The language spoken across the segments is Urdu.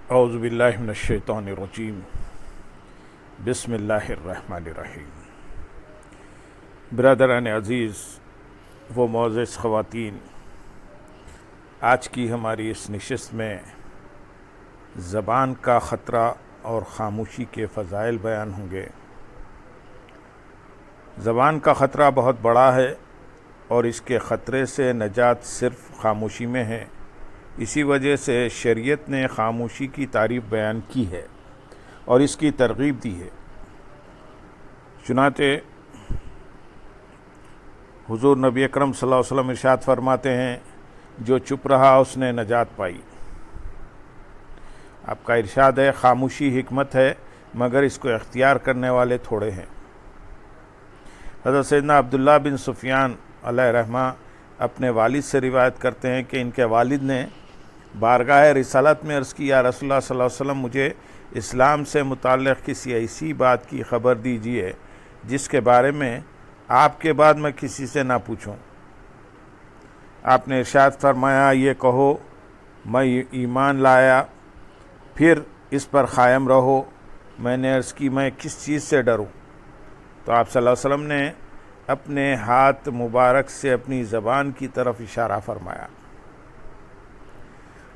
اعوذ باللہ من الشیطان الرجیم بسم اللہ الرحمن الرحیم۔ برادران عزیز و معزز خواتین، آج کی ہماری اس نشست میں زبان کا خطرہ اور خاموشی کے فضائل بیان ہوں گے۔ زبان کا خطرہ بہت بڑا ہے اور اس کے خطرے سے نجات صرف خاموشی میں ہے۔ اسی وجہ سے شریعت نے خاموشی کی تعریف بیان کی ہے اور اس کی ترغیب دی ہے۔ چنانچہ حضور نبی اکرم صلی اللہ علیہ وسلم ارشاد فرماتے ہیں، جو چپ رہا اس نے نجات پائی۔ آپ کا ارشاد ہے، خاموشی حکمت ہے مگر اس کو اختیار کرنے والے تھوڑے ہیں۔ حضرت سیدنا عبداللہ بن سفیان علیہ رحمہ اپنے والد سے روایت کرتے ہیں کہ ان کے والد نے بارگاہ رسالت میں عرض کی، یا رسول اللہ صلی اللہ علیہ وسلم، مجھے اسلام سے متعلق کسی ایسی بات کی خبر دیجیے جس کے بارے میں آپ کے بعد میں کسی سے نہ پوچھوں۔ آپ نے ارشاد فرمایا، یہ کہو میں ایمان لایا، پھر اس پر قائم رہو۔ میں نے عرض کی، میں کس چیز سے ڈروں؟ تو آپ صلی اللہ علیہ وسلم نے اپنے ہاتھ مبارک سے اپنی زبان کی طرف اشارہ فرمایا۔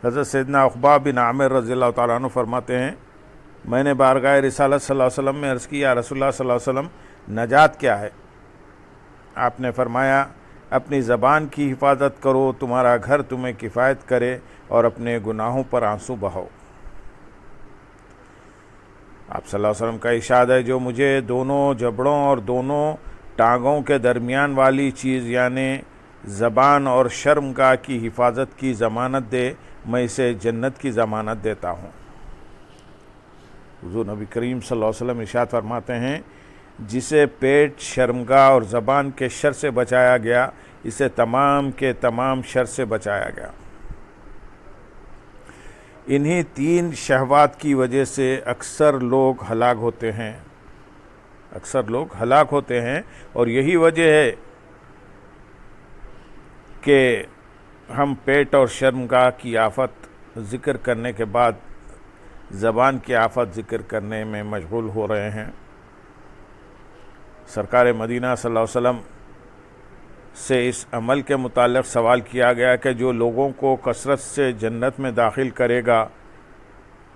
حضرت سیدنا عقبہ بن عامر رضی اللہ تعالیٰ عنہ فرماتے ہیں، میں نے بارگاہ رسالت صلی اللہ علیہ وسلم میں عرض کی، یا رسول اللہ صلی اللہ علیہ وسلم، نجات کیا ہے؟ آپ نے فرمایا، اپنی زبان کی حفاظت کرو، تمہارا گھر تمہیں کفایت کرے، اور اپنے گناہوں پر آنسو بہاؤ۔ آپ صلی اللہ علیہ وسلم کا ارشاد ہے، جو مجھے دونوں جبڑوں اور دونوں ٹانگوں کے درمیان والی چیز یعنی زبان اور شرمگاہ کی حفاظت کی ضمانت دے، میں اسے جنت کی ضمانت دیتا ہوں۔ حضور نبی کریم صلی اللہ علیہ وسلم ارشاد فرماتے ہیں، جسے پیٹ، شرمگاہ اور زبان کے شر سے بچایا گیا، اسے تمام کے تمام شر سے بچایا گیا۔ انہی تین شہوات کی وجہ سے اکثر لوگ ہلاک ہوتے ہیں، اور یہی وجہ ہے کہ ہم پیٹ اور شرمگاہ کی آفت ذکر کرنے کے بعد زبان کی آفت ذکر کرنے میں مشغول ہو رہے ہیں۔ سرکار مدینہ صلی اللہ علیہ وسلم سے اس عمل کے متعلق سوال کیا گیا کہ جو لوگوں کو کثرت سے جنت میں داخل کرے گا،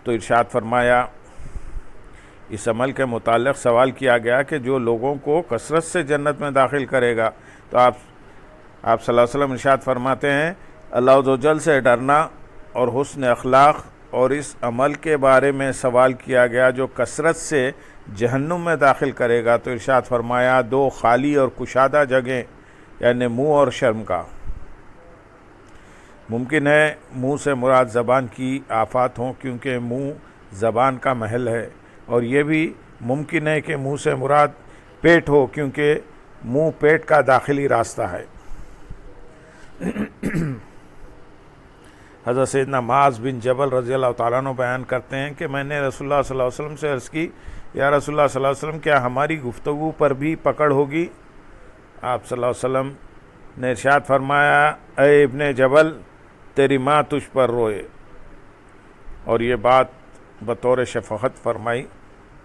تو ارشاد فرمایا، اس عمل کے متعلق سوال کیا گیا کہ جو لوگوں کو کثرت سے جنت میں داخل کرے گا، تو آپ صلی اللہ علیہ وسلم ارشاد فرماتے ہیں، اللہ عز و جل سے ڈرنا اور حسن اخلاق۔ اور اس عمل کے بارے میں سوال کیا گیا جو کثرت سے جہنم میں داخل کرے گا، تو ارشاد فرمایا، دو خالی اور کشادہ جگہیں یعنی منہ اور شرمگاہ۔ ممکن ہے منہ سے مراد زبان کی آفات ہوں، کیونکہ منہ زبان کا محل ہے، اور یہ بھی ممکن ہے کہ منہ سے مراد پیٹ ہو، کیونکہ منہ پیٹ کا داخلی راستہ ہے۔ حضرت سیدنا معاذ بن جبل رضی اللہ تعالیٰ عنہ بیان کرتے ہیں کہ میں نے رسول اللہ صلی اللہ علیہ وسلم سے عرض کی، یا رسول اللہ صلی اللہ علیہ وسلم، کیا ہماری گفتگو پر بھی پکڑ ہوگی؟ آپ صلی اللہ علیہ وسلم نے ارشاد فرمایا، اے ابن جبل، تیری ماں تجھ پر روئے، اور یہ بات بطور شفقت فرمائی،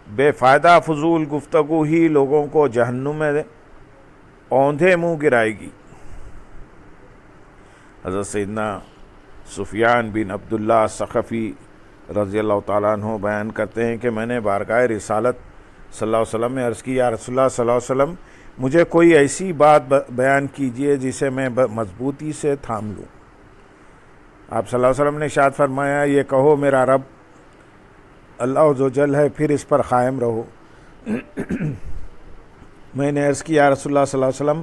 بے فائدہ فضول گفتگو ہی لوگوں کو جہنم میں اوندھے منہ گرائے گی۔ حضرت سیدنا سفیان بن عبداللہ ثقفی رضی اللہ تعالیٰ عنہ بیان کرتے ہیں کہ میں نے بارگاہ رسالت صلی اللہ علیہ وسلم میں عرض کی، یا رسول اللہ صلی اللہ علیہ وسلم، مجھے کوئی ایسی بات بیان کیجیے جسے میں مضبوطی سے تھام لوں۔ آپ صلی اللہ علیہ وسلم نے ارشاد فرمایا، یہ کہو میرا رب اللہ عز و جل ہے، پھر اس پر قائم رہو۔ میں نے عرض کی، یا رسول اللہ صلی اللہ علیہ وسلم،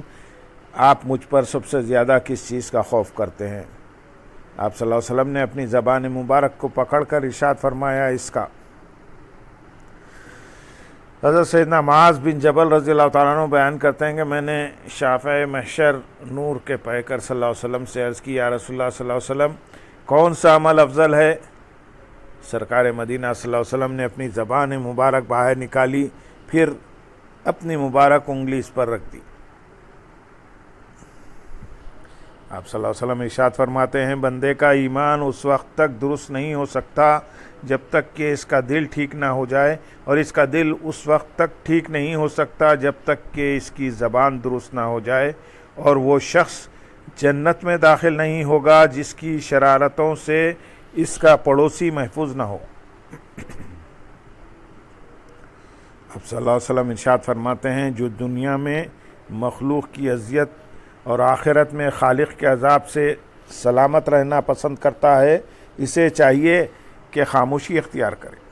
آپ مجھ پر سب سے زیادہ کس چیز کا خوف کرتے ہیں؟ آپ صلی اللہ علیہ وسلم نے اپنی زبان مبارک کو پکڑ کر ارشاد فرمایا، اس کا۔ حضرت سیدنا معاذ بن جبل رضی اللہ تعالیٰ عنہ بیان کرتے ہیں کہ میں نے شافع محشر نور کے پیکر صلی اللہ علیہ وسلم سے عرض کی، یا رسول اللہ صلی اللہ علیہ وسلم، کون سا عمل افضل ہے؟ سرکار مدینہ صلی اللہ علیہ وسلم نے اپنی زبان مبارک باہر نکالی، پھر اپنی مبارک انگلی اس پر رکھ دی۔ آپ صلی اللہ علیہ وسلم ارشاد فرماتے ہیں، بندے کا ایمان اس وقت تک درست نہیں ہو سکتا جب تک کہ اس کا دل ٹھیک نہ ہو جائے، اور اس کا دل اس وقت تک ٹھیک نہیں ہو سکتا جب تک کہ اس کی زبان درست نہ ہو جائے، اور وہ شخص جنت میں داخل نہیں ہوگا جس کی شرارتوں سے اس کا پڑوسی محفوظ نہ ہو۔ اب صلی اللہ علیہ وسلم ارشاد فرماتے ہیں، جو دنیا میں مخلوق کی اذیت اور آخرت میں خالق کے عذاب سے سلامت رہنا پسند کرتا ہے، اسے چاہیے کہ خاموشی اختیار کرے۔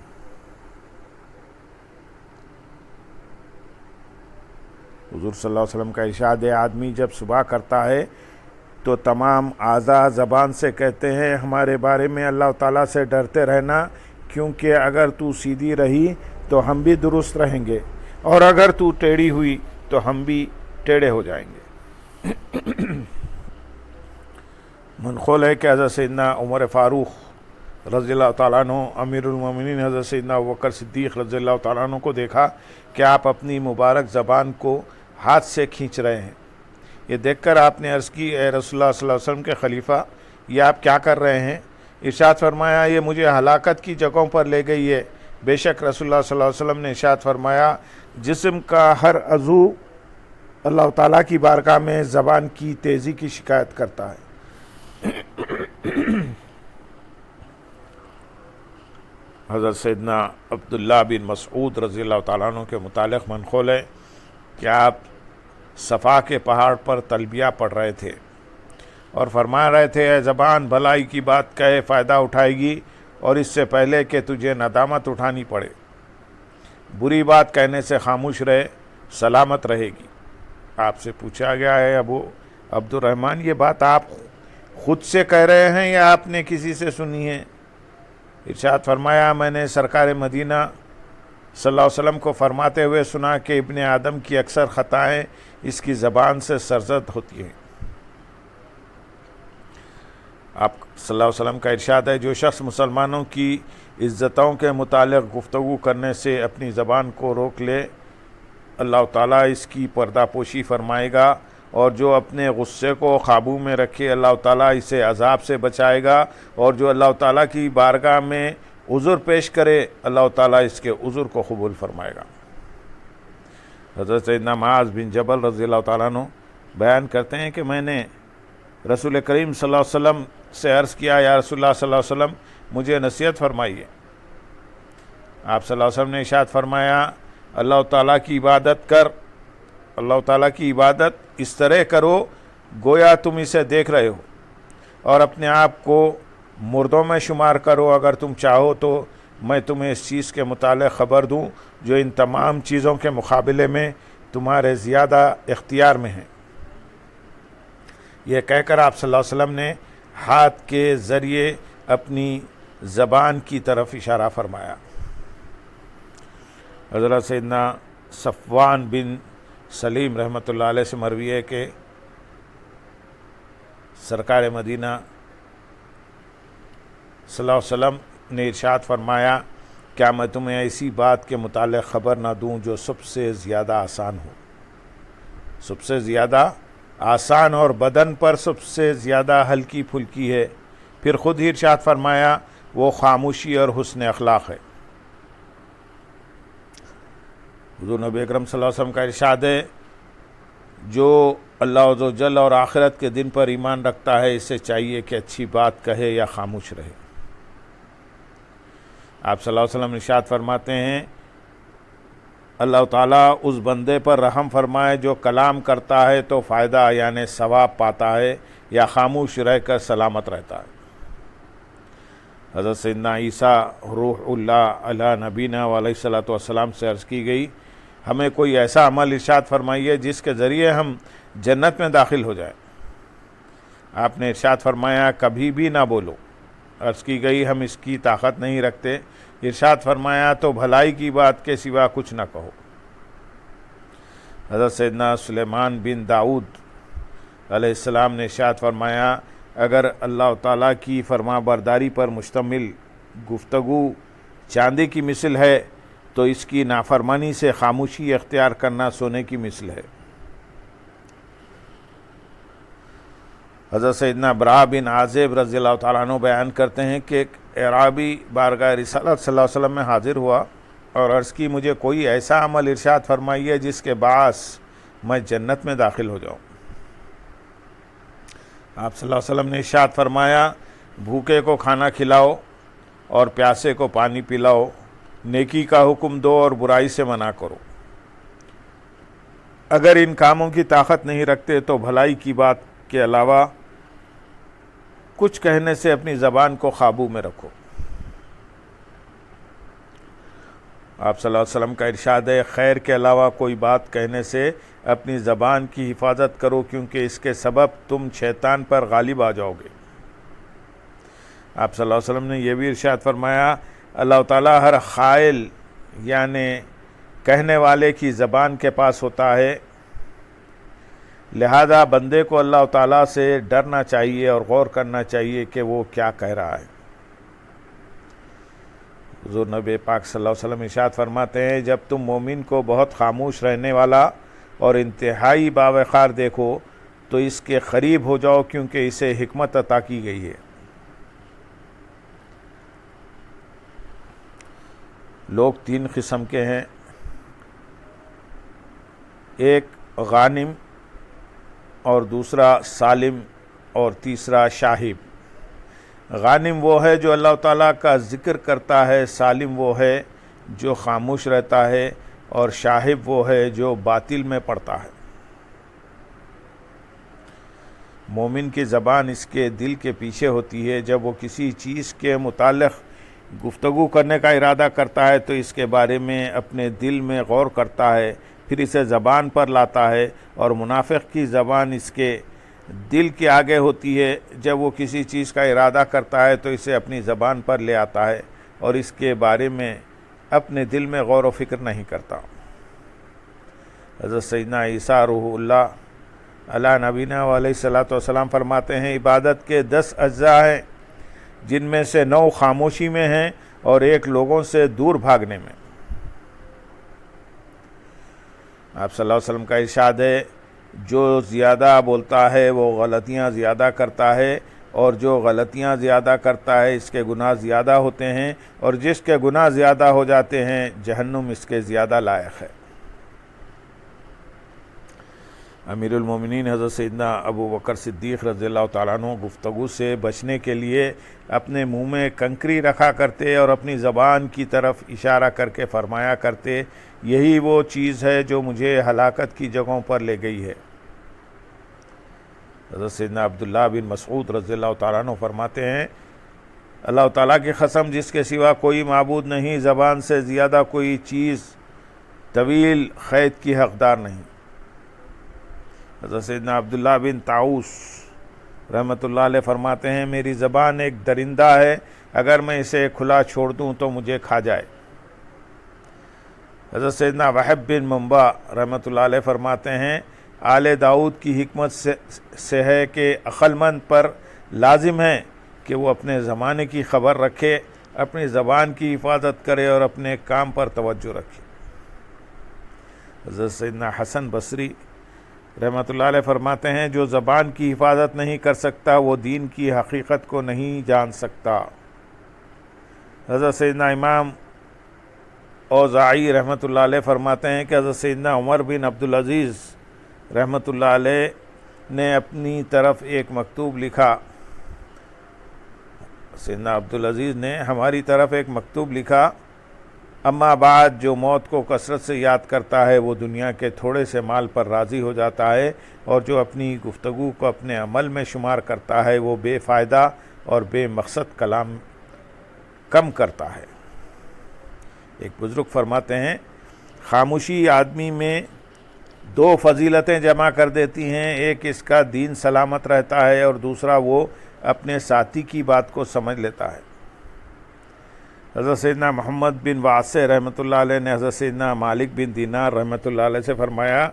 حضور صلی اللہ علیہ وسلم کا ارشاد ہے، آدمی جب صبح کرتا ہے تو تمام اعضاء زبان سے کہتے ہیں ہمارے بارے میں اللہ تعالیٰ سے ڈرتے رہنا، کیونکہ اگر تو سیدھی رہی تو ہم بھی درست رہیں گے، اور اگر تو ٹیڑھی ہوئی تو ہم بھی ٹیڑھے ہو جائیں گے۔ منقول ہے کہ حضرت سیدنا عمر فاروق رضی اللہ تعالیٰ عنہ، امیر المومنین حضرت سیدنا ابوبکر صدیق رضی اللہ تعالیٰ عنہ کو دیکھا کہ آپ اپنی مبارک زبان کو ہاتھ سے کھینچ رہے ہیں۔ یہ دیکھ کر آپ نے عرض کی، اے رسول اللہ صلی اللہ علیہ وسلم کے خلیفہ، یہ آپ کیا کر رہے ہیں؟ ارشاد فرمایا، یہ مجھے ہلاکت کی جگہوں پر لے گئی ہے۔ بے شک رسول اللہ صلی اللہ علیہ وسلم نے ارشاد فرمایا، جسم کا ہر عضو اللہ تعالیٰ کی بارگاہ میں زبان کی تیزی کی شکایت کرتا ہے۔ حضرت سیدنا عبداللہ بن مسعود رضی اللہ تعالیٰ عنہ کے متعلق منقول ہے کہ آپ صفا کے پہاڑ پر تلبیہ پڑھ رہے تھے اور فرما رہے تھے، اے زبان بھلائی کی بات کہے فائدہ اٹھائے گی، اور اس سے پہلے کہ تجھے ندامت اٹھانی پڑے، بری بات کہنے سے خاموش رہے، سلامت رہے گی۔ آپ سے پوچھا گیا ہے، ابو عبد الرحمن، یہ بات آپ خود سے کہہ رہے ہیں یا آپ نے کسی سے سنی ہے؟ ارشاد فرمایا، میں نے سرکار مدینہ صلی اللہ علیہ وسلم کو فرماتے ہوئے سنا کہ ابن آدم کی اکثر خطائیں اس کی زبان سے سرزد ہوتی ہیں۔ آپ صلی اللہ علیہ وسلم کا ارشاد ہے، جو شخص مسلمانوں کی عزتوں کے متعلق گفتگو کرنے سے اپنی زبان کو روک لے، اللہ تعالیٰ اس کی پردہ پوشی فرمائے گا، اور جو اپنے غصے کو قابو میں رکھے اللہ تعالیٰ اسے عذاب سے بچائے گا، اور جو اللہ تعالیٰ کی بارگاہ میں عذر پیش کرے اللہ تعالیٰ اس کے عذر کو قبول فرمائے گا۔ حضرت سیدنا معاذ بن جبل رضی اللہ تعالیٰ عنہ بیان کرتے ہیں کہ میں نے رسول کریم صلی اللہ علیہ وسلم سے عرض کیا، یا رسول اللہ صلی اللہ علیہ وسلم مجھے نصیحت فرمائیے۔ آپ صلی اللہ علیہ وسلم نے ارشاد فرمایا، اللہ تعالیٰ کی عبادت کر، اللہ تعالیٰ کی عبادت اس طرح کرو گویا تم اسے دیکھ رہے ہو، اور اپنے آپ کو مردوں میں شمار کرو اگر تم چاہو تو میں تمہیں اس چیز کے متعلق خبر دوں جو ان تمام چیزوں کے مقابلے میں تمہارے زیادہ اختیار میں ہیں۔ یہ کہہ کر آپ صلی اللہ علیہ وسلم نے ہاتھ کے ذریعے اپنی زبان کی طرف اشارہ فرمایا۔ حضرت سیدنا صفوان بن سلیم رحمۃ اللہ علیہ سے مروی ہے کہ سرکار مدینہ صلی اللہ علیہ وسلم نے ارشاد فرمایا، کیا میں تمہیں ایسی بات کے متعلق خبر نہ دوں جو سب سے زیادہ آسان ہو، سب سے زیادہ آسان اور بدن پر سب سے زیادہ ہلکی پھلکی ہے؟ پھر خود ہی ارشاد فرمایا، وہ خاموشی اور حسن اخلاق ہے۔ حضور نبی اکرم صلی اللہ علیہ وسلم کا ارشاد ہے، جو اللہ عز و جل اور آخرت کے دن پر ایمان رکھتا ہے اسے چاہیے کہ اچھی بات کہے یا خاموش رہے۔ آپ صلی اللہ علیہ وسلم ارشاد فرماتے ہیں، اللہ تعالیٰ اس بندے پر رحم فرمائے جو کلام کرتا ہے تو فائدہ یعنی ثواب پاتا ہے، یا خاموش رہ کر سلامت رہتا ہے۔ حضرت سیدنا عیسیٰ روح اللہ علیہ نبینا علیہ الصلوۃ والسلام سے عرض کی گئی، ہمیں کوئی ایسا عمل ارشاد فرمائیے جس کے ذریعے ہم جنت میں داخل ہو جائیں۔ آپ نے ارشاد فرمایا، کبھی بھی نہ بولو۔ عرض کی گئی، ہم اس کی طاقت نہیں رکھتے۔ ارشاد فرمایا، تو بھلائی کی بات کے سوا کچھ نہ کہو۔ حضرت سیدنا سلیمان بن داؤد علیہ السلام نے ارشاد فرمایا، اگر اللہ تعالیٰ کی فرما برداری پر مشتمل گفتگو چاندی کی مثل ہے تو اس کی نافرمانی سے خاموشی اختیار کرنا سونے کی مثل ہے۔ حضرت سیدنا براء بن عازب رضی اللہ تعالیٰ عنہ بیان کرتے ہیں کہ اعرابی بارگاہ رسالت صلی اللہ علیہ وسلم میں حاضر ہوا اور عرض کی مجھے کوئی ایسا عمل ارشاد فرمائیے جس کے باعث میں جنت میں داخل ہو جاؤں۔ آپ صلی اللہ علیہ وسلم نے ارشاد فرمایا بھوکے کو کھانا کھلاؤ اور پیاسے کو پانی پلاؤ، نیکی کا حکم دو اور برائی سے منع کرو۔ اگر ان کاموں کی طاقت نہیں رکھتے تو بھلائی کی بات کے علاوہ کچھ کہنے سے اپنی زبان کو قابو میں رکھو۔ آپ صلی اللہ علیہ وسلم کا ارشاد ہے خیر کے علاوہ کوئی بات کہنے سے اپنی زبان کی حفاظت کرو، کیونکہ اس کے سبب تم شیطان پر غالب آ جاؤ گے۔ آپ صلی اللہ علیہ وسلم نے یہ بھی ارشاد فرمایا اللہ تعالیٰ ہر قائل یعنی کہنے والے کی زبان کے پاس ہوتا ہے، لہذا بندے کو اللہ تعالیٰ سے ڈرنا چاہیے اور غور کرنا چاہیے کہ وہ کیا کہہ رہا ہے۔ حضور نبی پاک صلی اللہ علیہ وسلم ارشاد فرماتے ہیں جب تم مومن کو بہت خاموش رہنے والا اور انتہائی باوقار دیکھو تو اس کے قریب ہو جاؤ، کیونکہ اسے حکمت عطا کی گئی ہے۔ لوگ تین قسم کے ہیں، ایک غانم اور دوسرا سالم اور تیسرا شاہب۔ غانم وہ ہے جو اللہ تعالیٰ کا ذکر کرتا ہے، سالم وہ ہے جو خاموش رہتا ہے، اور شاہب وہ ہے جو باطل میں پڑتا ہے۔ مومن کی زبان اس کے دل کے پیچھے ہوتی ہے، جب وہ کسی چیز کے متعلق گفتگو کرنے کا ارادہ کرتا ہے تو اس کے بارے میں اپنے دل میں غور کرتا ہے، پھر اسے زبان پر لاتا ہے، اور منافق کی زبان اس کے دل کے آگے ہوتی ہے، جب وہ کسی چیز کا ارادہ کرتا ہے تو اسے اپنی زبان پر لے آتا ہے اور اس کے بارے میں اپنے دل میں غور و فکر نہیں کرتا۔ حضرت سیدنا عیسیٰ روح اللہ علیہ نبینا علیہ الصلوۃ والسلام فرماتے ہیں عبادت کے 10 اجزاء ہیں، جن میں سے 9 خاموشی میں ہیں اور 1 لوگوں سے دور بھاگنے میں۔ آپ صلی اللہ علیہ وسلم کا ارشاد ہے جو زیادہ بولتا ہے وہ غلطیاں زیادہ کرتا ہے، اور جو غلطیاں زیادہ کرتا ہے اس کے گناہ زیادہ ہوتے ہیں، اور جس کے گناہ زیادہ ہو جاتے ہیں جہنم اس کے زیادہ لائق ہے۔ امیر المومنین حضرت سیدنا ابو بکر صدیق رضی اللہ تعالیٰ عنہ گفتگو سے بچنے کے لیے اپنے منہ میں کنکری رکھا کرتے اور اپنی زبان کی طرف اشارہ کر کے فرمایا کرتے یہی وہ چیز ہے جو مجھے ہلاکت کی جگہوں پر لے گئی ہے۔ حضرت سیدنا عبداللہ بن مسعود رضی اللہ تعالیٰ عنہ فرماتے ہیں اللہ تعالیٰ کی قسم جس کے سوا کوئی معبود نہیں، زبان سے زیادہ کوئی چیز طویل قید کی حقدار نہیں۔ حضرت سیدنا عبداللہ بن طاؤس رحمۃ اللہ علیہ فرماتے ہیں میری زبان ایک درندہ ہے، اگر میں اسے کھلا چھوڑ دوں تو مجھے کھا جائے۔ حضرت سیدنا وہب بن منبع رحمۃ اللہ علیہ فرماتے ہیں آل داؤد کی حکمت سے ہے کہ عقل مند پر لازم ہے کہ وہ اپنے زمانے کی خبر رکھے، اپنی زبان کی حفاظت کرے اور اپنے کام پر توجہ رکھے۔ حضرت سیدنا حسن بصری رحمۃ اللہ علیہ فرماتے ہیں جو زبان کی حفاظت نہیں کر سکتا وہ دین کی حقیقت کو نہیں جان سکتا۔ حضرت سیدنا امام اوزاعی رحمۃ اللہ علیہ فرماتے ہیں کہ حضرت سیدنا عمر بن عبدالعزیز رحمۃ اللہ علیہ نے اپنی طرف ایک مکتوب لکھا، سیدنا عبدالعزیز نے ہماری طرف ایک مکتوب لکھا، اما بعد جو موت کو کثرت سے یاد کرتا ہے وہ دنیا کے تھوڑے سے مال پر راضی ہو جاتا ہے، اور جو اپنی گفتگو کو اپنے عمل میں شمار کرتا ہے وہ بے فائدہ اور بے مقصد کلام کم کرتا ہے۔ ایک بزرگ فرماتے ہیں خاموشی آدمی میں 2 فضیلتیں جمع کر دیتی ہیں، ایک اس کا دین سلامت رہتا ہے اور دوسرا وہ اپنے ساتھی کی بات کو سمجھ لیتا ہے۔ حضرت سیدنا محمد بن واسع رحمۃ اللہ علیہ نے حضرت سیدنا مالک بن دینار رحمۃ اللہ علیہ سے فرمایا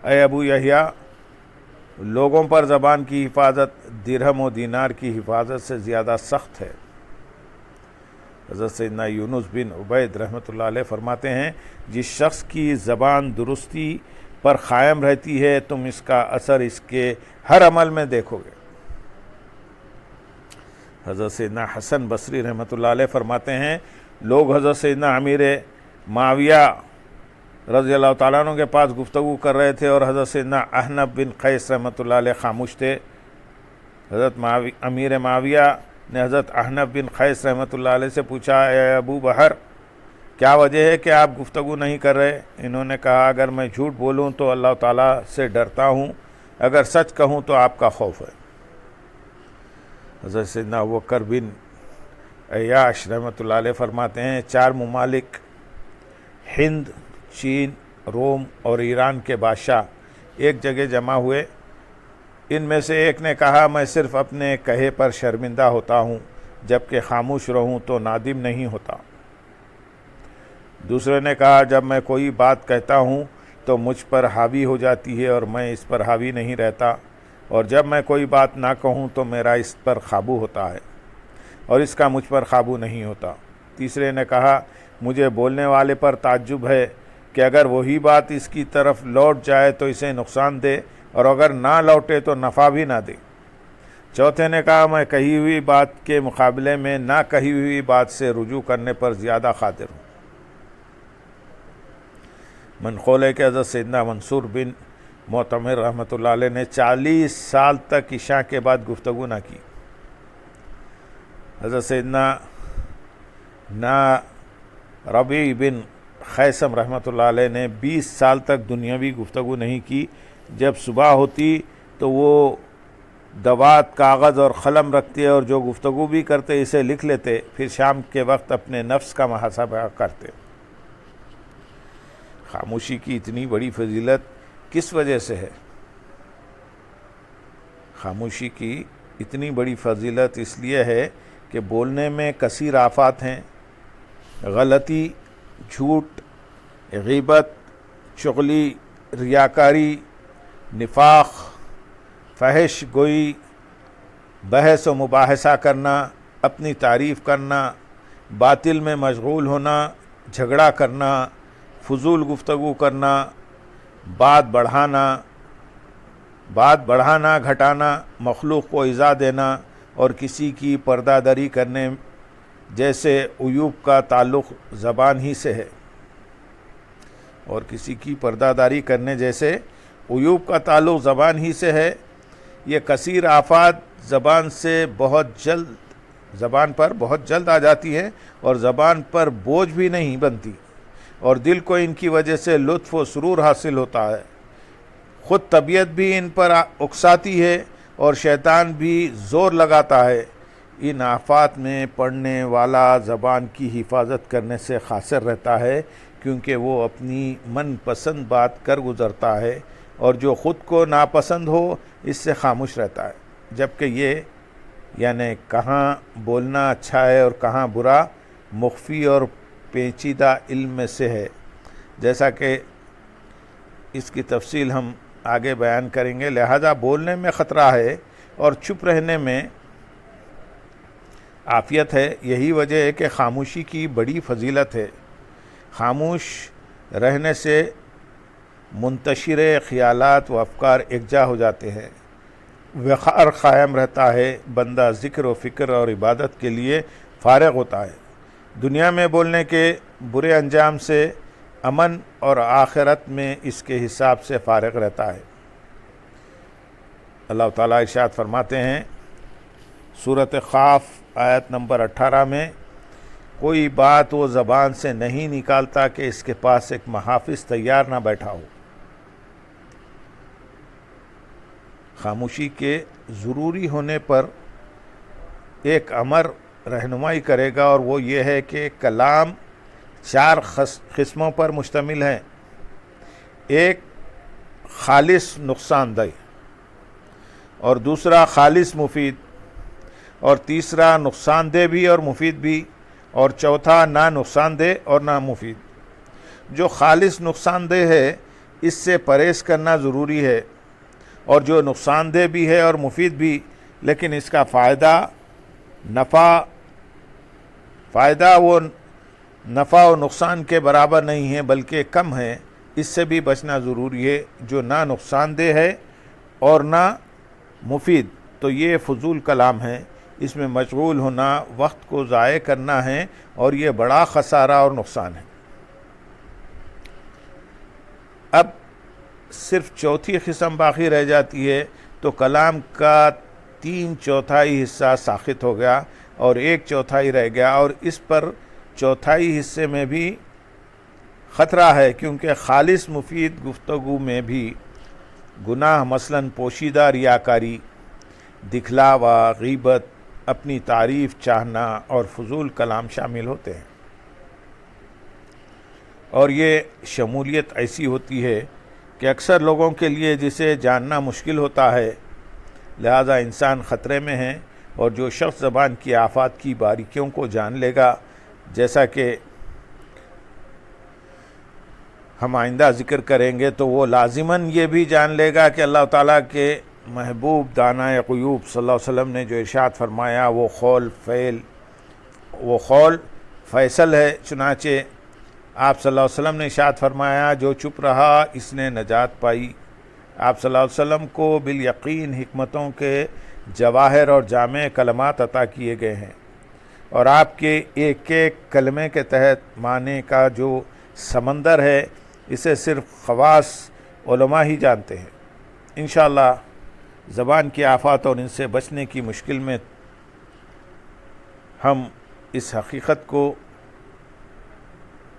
اے ابو یحییٰ لوگوں پر زبان کی حفاظت درہم و دینار کی حفاظت سے زیادہ سخت ہے۔ حضرت سیدنا یونس بن عبید رحمۃ اللہ علیہ فرماتے ہیں جس شخص کی زبان درستی پر قائم رہتی ہے تم اس کا اثر اس کے ہر عمل میں دیکھو گے۔ حضرت سیدنا حسن بصری رحمۃ اللہ علیہ فرماتے ہیں لوگ حضرت سیدنا امیر معاویہ رضی اللہ تعالیٰ عنہ کے پاس گفتگو کر رہے تھے اور حضرت سیدنا احنف بن قیس رحمۃ اللہ علیہ خاموش تھے۔ حضرت امیر معاویہ نے حضرت احنف بن قیس رحمۃ اللہ علیہ سے پوچھا، اے ابو بحر، کیا وجہ ہے کہ آپ گفتگو نہیں کر رہے؟ انہوں نے کہا، اگر میں جھوٹ بولوں تو اللہ تعالیٰ سے ڈرتا ہوں، اگر سچ کہوں تو آپ کا خوف ہے۔ حضرت سیدنا ابوبکر بن عیاش رحمۃ اللہ علیہ فرماتے ہیں 4 ممالک ہند، چین، روم اور ایران کے بادشاہ ایک جگہ جمع ہوئے۔ ان میں سے ایک نے کہا، میں صرف اپنے کہے پر شرمندہ ہوتا ہوں، جبکہ خاموش رہوں تو نادم نہیں ہوتا۔ دوسرے نے کہا، جب میں کوئی بات کہتا ہوں تو مجھ پر حاوی ہو جاتی ہے اور میں اس پر حاوی نہیں رہتا، اور جب میں کوئی بات نہ کہوں تو میرا اس پر قابو ہوتا ہے اور اس کا مجھ پر قابو نہیں ہوتا۔ تیسرے نے کہا، مجھے بولنے والے پر تعجب ہے کہ اگر وہی بات اس کی طرف لوٹ جائے تو اسے نقصان دے، اور اگر نہ لوٹے تو نفع بھی نہ دے۔ چوتھے نے کہا، میں کہی ہوئی بات کے مقابلے میں نہ کہی ہوئی بات سے رجوع کرنے پر زیادہ قادر ہوں۔ منقول ہے کہ حضرت سیدنا منصور بن معتمر رحمۃ اللہ علیہ نے 40 سال تک عشاء کے بعد گفتگو نہ کی۔ حضرت سیدنا ربیع بن خیثم رحمۃ اللہ علیہ نے 20 سال تک دنیاوی گفتگو نہیں کی۔ جب صبح ہوتی تو وہ دوات، کاغذ اور قلم رکھتے اور جو گفتگو بھی کرتے اسے لکھ لیتے، پھر شام کے وقت اپنے نفس کا محاسبہ کرتے۔ خاموشی کی اتنی بڑی فضیلت کس وجہ سے ہے؟ خاموشی کی اتنی بڑی فضیلت اس لیے ہے کہ بولنے میں کثیر آفات ہیں، غلطی، جھوٹ، غیبت، چغلی، ریاکاری، نفاق، فحش گوئی، بحث و مباحثہ کرنا، اپنی تعریف کرنا، باطل میں مشغول ہونا، جھگڑا کرنا، فضول گفتگو کرنا، بات بڑھانا گھٹانا، مخلوق کو ایذا دینا اور کسی کی پردہ داری کرنے جیسے عیوب کا تعلق زبان ہی سے ہے، عیوب کا تعلق زبان ہی سے ہے۔ یہ کثیر آفات زبان پر بہت جلد آ جاتی ہیں اور زبان پر بوجھ بھی نہیں بنتی، اور دل کو ان کی وجہ سے لطف و سرور حاصل ہوتا ہے۔ خود طبیعت بھی ان پر اکساتی ہے اور شیطان بھی زور لگاتا ہے۔ ان آفات میں پڑھنے والا زبان کی حفاظت کرنے سے قاصر رہتا ہے، کیونکہ وہ اپنی من پسند بات کر گزرتا ہے، اور جو خود کو ناپسند ہو اس سے خاموش رہتا ہے۔ جبکہ یہ یعنی کہاں بولنا اچھا ہے اور کہاں برا مخفی اور پیچیدہ علم میں سے ہے، جیسا کہ اس کی تفصیل ہم آگے بیان کریں گے۔ لہذا بولنے میں خطرہ ہے اور چپ رہنے میں عافیت ہے۔ یہی وجہ ہے کہ خاموشی کی بڑی فضیلت ہے۔ خاموش رہنے سے منتشر خیالات و افکار یکجا ہو جاتے ہیں، وقار قائم رہتا ہے، بندہ ذکر و فکر اور عبادت کے لیے فارغ ہوتا ہے، دنیا میں بولنے کے برے انجام سے امن اور آخرت میں اس کے حساب سے فارغ رہتا ہے۔ اللہ تعالیٰ ارشاد فرماتے ہیں سورۃ قاف آیت نمبر 18 میں، کوئی بات وہ زبان سے نہیں نکالتا کہ اس کے پاس ایک محافظ تیار نہ بیٹھا ہو۔ خاموشی کے ضروری ہونے پر ایک امر رہنمائی کرے گا، اور وہ یہ ہے کہ کلام 4 قسموں پر مشتمل ہے۔ ایک خالص نقصان دہ، اور دوسرا خالص مفید، اور تیسرا نقصان دہ بھی اور مفید بھی، اور چوتھا نہ نقصان دہ اور نہ مفید۔ جو خالص نقصان دہ ہے اس سے پرہیز کرنا ضروری ہے، اور جو نقصان دہ بھی ہے اور مفید بھی، لیکن اس کا فائدہ وہ نفع و نقصان کے برابر نہیں ہے بلکہ کم ہے، اس سے بھی بچنا ضروری ہے۔ جو نہ نقصان دہ ہے اور نہ مفید تو یہ فضول کلام ہے، اس میں مشغول ہونا وقت کو ضائع کرنا ہے، اور یہ بڑا خسارہ اور نقصان ہے۔ اب صرف چوتھی قسم باقی رہ جاتی ہے، تو کلام کا 3/4 حصہ ساقط ہو گیا اور 1/4 رہ گیا، اور اس پر چوتھائی حصے میں بھی خطرہ ہے، کیونکہ خالص مفید گفتگو میں بھی گناہ مثلاً پوشیدہ ریاکاری، دکھلاوا، غیبت، اپنی تعریف چاہنا اور فضول کلام شامل ہوتے ہیں۔ اور یہ شمولیت ایسی ہوتی ہے کہ اکثر لوگوں کے لیے جسے جاننا مشکل ہوتا ہے، لہذا انسان خطرے میں ہے، اور جو شخص زبان کی آفات کی باریکیوں کو جان لے گا، جیسا کہ ہم آئندہ ذکر کریں گے، تو وہ لازماً یہ بھی جان لے گا کہ اللہ تعالیٰ کے محبوب دانائے غیوب صلی اللہ علیہ وسلم نے جو ارشاد فرمایا وہ قول فیصل ہے۔ چنانچہ آپ صلی اللہ علیہ وسلم نے ارشاد فرمایا، جو چپ رہا اس نے نجات پائی۔ آپ صلی اللہ علیہ وسلم کو بالیقین حکمتوں کے جواہر اور جامع کلمات عطا کیے گئے ہیں، اور آپ کے ایک ایک کلمے کے تحت معنی کا جو سمندر ہے، اسے صرف خواص علماء ہی جانتے ہیں۔ انشاءاللہ زبان کی آفات اور ان سے بچنے کی مشکل میں ہم اس حقیقت کو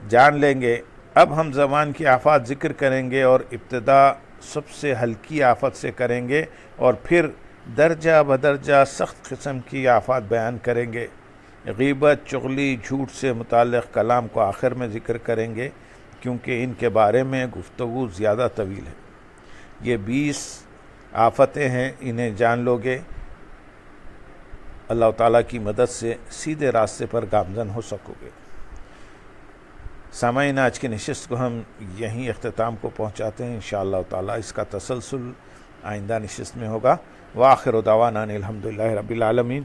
جان لیں گے۔ اب ہم زبان کی آفات ذکر کریں گے، اور ابتدا سب سے ہلکی آفت سے کریں گے، اور پھر درجہ بدرجہ سخت قسم کی آفات بیان کریں گے۔ غیبت، چغلی، جھوٹ سے متعلق کلام کو آخر میں ذکر کریں گے، کیونکہ ان کے بارے میں گفتگو زیادہ طویل ہے۔ یہ 20 آفتیں ہیں، انہیں جان لوگے، اللہ تعالیٰ کی مدد سے سیدھے راستے پر گامزن ہو سکو گے۔ سامعین، آج کی نشست کو ہم یہیں اختتام کو پہنچاتے ہیں۔ انشاءاللہ تعالیٰ اس کا تسلسل آئندہ نشست میں ہوگا۔ وآخر دعوانا ان الحمدللہ رب العالمین۔